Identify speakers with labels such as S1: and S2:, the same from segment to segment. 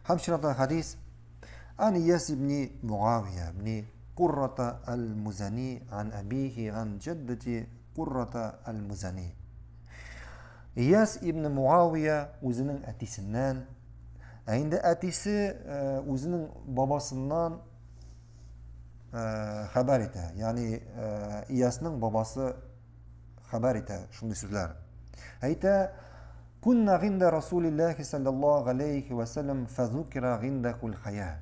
S1: Һәм чираттагы хадис عن إياس بن معاوية بن قرة المزني عن أبيه عن جدة قرة المزني. İyas ibn Muaviye özünün ətisindən, indi ətisi özünün babasından xəbər etə. Yəni İyasның babası xəbər etə şunday sözlər. Aytə kunna ginda Rasulillah sallallahu alayhi ve sellem fazukira gindakul haya.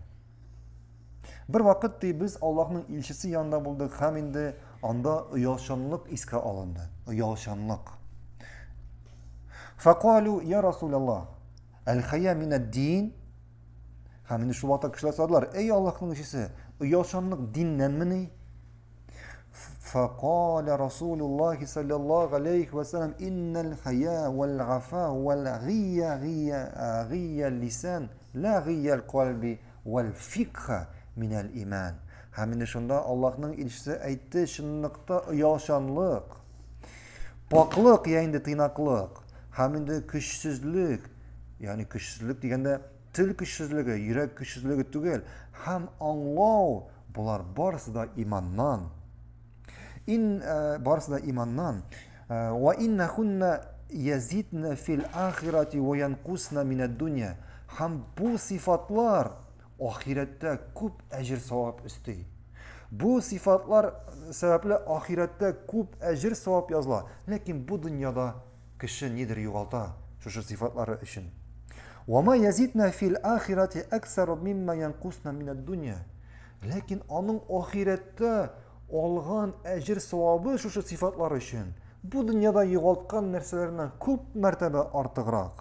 S1: Bir vaqt biz Allah'ın ilçisi yanında bulduk. Hem indi anda uyalşanlık iska alındı. Uyalşanlık. Faqalu ya Resulallah el-haya mined-din. Hem indi şu vaqtda kişiler sordular. Ey Allah'ın ilçisi, uyalşanlık dinden mi? Faqala Resulullah sallallahu aleyhi ve sellem innel haya vel-afa vel-ghiya lisan la ghiya kalbi vel-fikha minel iman. Hem şunda Allah'ın ilçisi aytdı, şınlıkta uyalşanlık, paklık yani tınaklık, hem de güçsüzlük, yani güçsüzlük degende til güçsüzlüğü, yürek güçsüzlüğü değil, hem anlav, bunlar barısı da imandan. Barısı da imandan. Ve innehunne yazidne fil ahireti ve yankusna mined dunya. Hem bu sıfatlar ahirette küp ecir sevap istiyor. Bu sıfatlar sebeple ahirette küp ecir sevap yazılar. Lakin bu dünyada kişi nedir yuvalta şu sıfatları için. وَمَا يَزِدْنَا فِي الْآخِرَةِ أَكْسَرُ مِمَّا يَنْقُسْنَا مِنَ الدُّنْيَا. Lakin onun ahirette olğan ecir sevabı şu sıfatlar için. Bu dünyada yuvaltkan nerselerinden küp mertebe artığırak.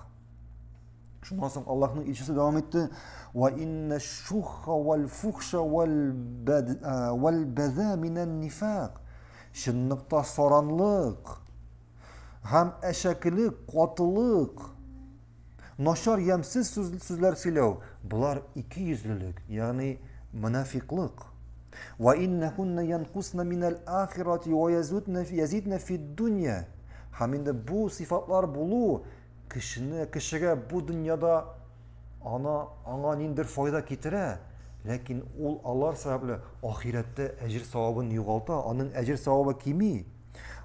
S1: Şundan sonra Allah'ın ilçisi devam etti. وَاِنَّ الشُّخَّ وَالْفُخْشَ وَالْبَذَى مِنَ النِّفَاقِ. Şınlıkta soranlık, hem eşeklik, katılık, naşar yemsiz sözler söylev. Bunlar ikiyüzlülük, yani münafiklik. وَاِنَّهُنَّ يَنْقُسْنَ مِنَ الْآخِرَةِ وَيَزِدْنَ فِي الدُّنْيَا. Hem de bu sıfatlar bulu, kişiye bu dünyada ana nindir fayda getire. Lakin ol Allah sebeple ahirette ecir sevabını yugalta. Onun ecir sevabı kimi?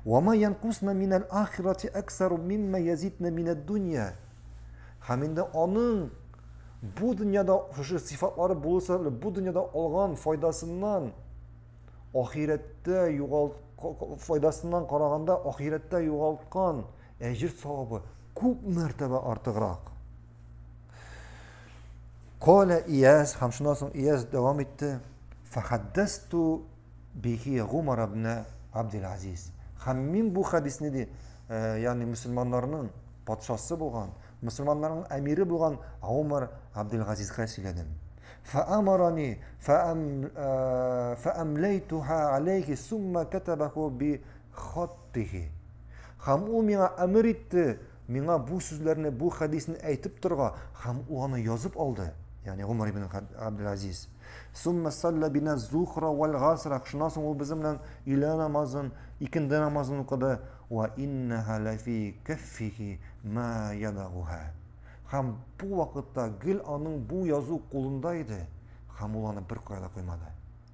S1: وَمَا يَنْقُسْنَ مِنَ الْآخِرَةِ أَكْسَرُ مِمَّا يَزِدْنَ مِنَ الدُّنْيَا. Hem de onun bu dünyada şu sıfatları bulursa bu dünyada olğan faydasından ahirette faydasından qaraganda ahirette yugaltkan ecir sevabı küp mertebe artığırak. Kale İyas, hem şundan sonra İyas devam etti. Fahaddestu bihi Umar ibn Abdülaziz. Hem min bu hadis nedir? Yani Müslümanların padşası bulgan, Müslümanların emiri bulgan Umar Abdülaziz'e söyledim. فأمرني فأمليتها عليه ثم كتبه بخطه. Hem o bana emir etti. Bana bu sözlerini, bu hadisini aytıp durga. Hem o onu yazıp aldı. Yani Umar ibn Abdülaziz. ثم صلى بنا الظهر والعصر. Şundan sonra o bizimle öğle namazın, ikindi namazını okudu. وإنها لفي كفه ما يدعوها. Hem bu vakitte gül onun bu yazı kolundaydı. Hem olanı bir koyda koymadı.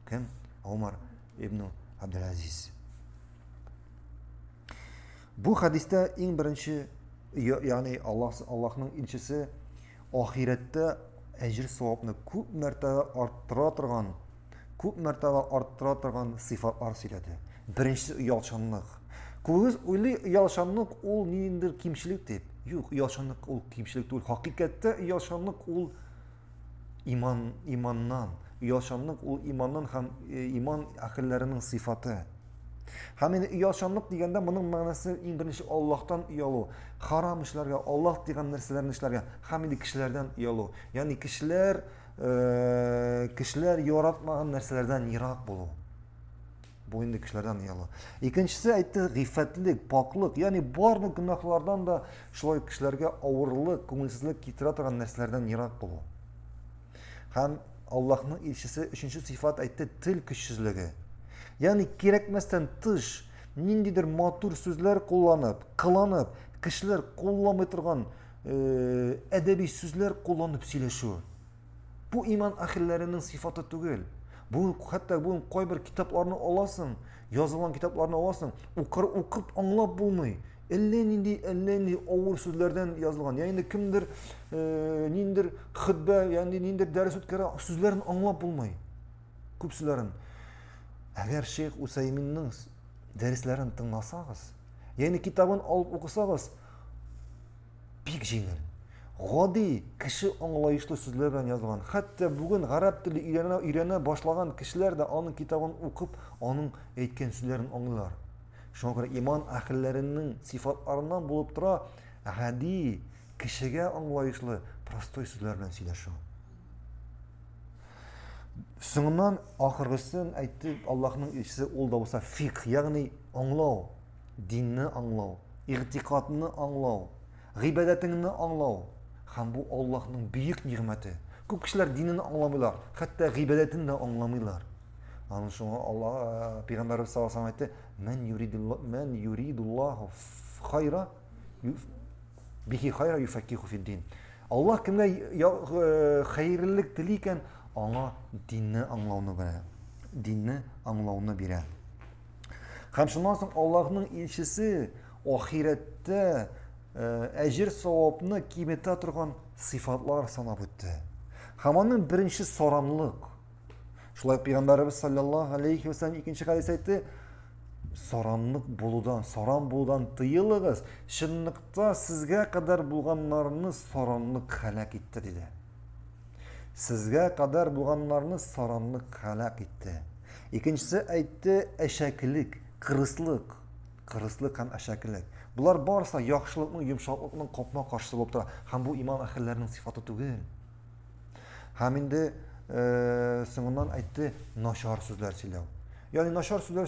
S1: Kim? Umar ibn Abdülaziz. Bu hadiste en birinci, yani Allah'ın ilçisi ahirette ecir sevabını küp mertebe arttıra turgan sıfatlar söyledi. Birincisi uyalçanlık. Kız öyle uyalçanlık ol neyindir kimçilik deyip. Yok, uyalçanlık ol kimçilik değil. Hakikatte uyalçanlık ol imandan. Uyalçanlık ol imandan hem iman akıllarının sıfatı. Hem uyalçanlık degende bunun manası en birinci Allah'tan uyalı. Haram işlerge, Allah degen nerselerin işlerge, hem kişilerden uyalı. Yani kişiler yaratmagan nerselerden yirak bulu. Bu indi kişilerden uyalı. İkincisi aytdı gıfetlik, paklık. Yani barlı günahlardan da şulay kişilerge ağırlık, көңілсізlik getire turgan nerselerden yirak bulu. Hem Allah'ın ilçisi üçüncü sıfat aytdı til güçsüzlüğü. Yani gerekmezden tış, nindidir matur sözler kıllanıp, kişiler kullanmay turgan edebi sözler kullanıp söyleşiyor. Bu iman ahillerining sifati tugul. Bu hatta bu koy bir kitaplarını olasın, yazılan kitaplarını olasın, okup anlap bulmay. Elle nindi ağır sözlerden yazılgan. Yani kimdir nindir hutbe, yani nindir ders ötkere sözlerini anlap bulmay. Köp sözlerin. Eğer Şeyh Useymin'nin derslerini tınlasağız, yani kitabın alıp okusağız, pek jengil. Gadi kişi anlayışlı sözler bilen yazılgan. Hatta bugün Arap dili öğrene başlagan kişiler de onun kitabını okup onun aytgan sözlerini anlar. Şuna göre iman ahillerinin sifatlarından bulup tura hadi kişiye anlayışlı prostoy sözler bilen söyleşiyor. So'ndan ahirgisi aytdı Allah'ın elçisi ol da olsa fiqh, yani anlaw, dinni anlaw, i'tiqadni anlaw, g'ibadatini anlaw. Ham bu Allah'ın büyük nimeti. Köp kişiler dinini anlamıyorlar, hatta g'ibadatini de anlamıyorlar. Onun için Allah Peygamberimiz sallallahu aleyhi ve sellem aytdı: "Men yuridullahu hayra bihi hayra yufakkihu fid din." Allah kimge hayırlılık diliyken ona dinni anlawını bere. Dinni anlawını bere. Hem şundan soň Allah'ın elçisi ahirette ecir savabını kıymete turgan sıfatlar sanap ötdi. Hem onun birinci soranlık. Şulay Peygamberimiz sallallahu aleyhi ve sellem ikinci hadis aytdı: soran buludan tıyılığız. Şınlıkta sizge kadar bulganlarını soranlık halak etti dedi. Sizge kadar bulganlarını soranlık halak etti. İkincisi aytdı eşeklik, kırıslık. Kırıslık hem eşeklik. Bular barsa yaxşılıkның, yumşaklıkның kopma karşısı bolup tura. Hem bu iman ahillerinin sıfatı tugul. Hem indi soňundan aytdı naşar sözler söylew. Yani naşar sözler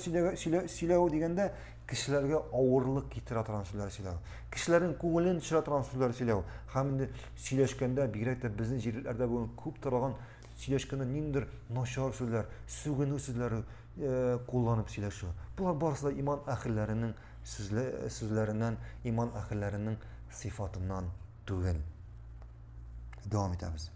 S1: söylew degende kişilerge ağırlık getire turan sözler söylew. Kişilerin көңелен төшерә торган sözler söylew. Hem indi сөйләшкәндә бигрәк тә безнең җирләрдә бүген күп торган сөйләшкәндә ниндер naşar sözler, сүгенү сүзләре kullanıp сөйләшү. Булар барысы да иман ахилләренең sözlerinden, iman ahillerinin sıfatından түгел. Devam ederiz.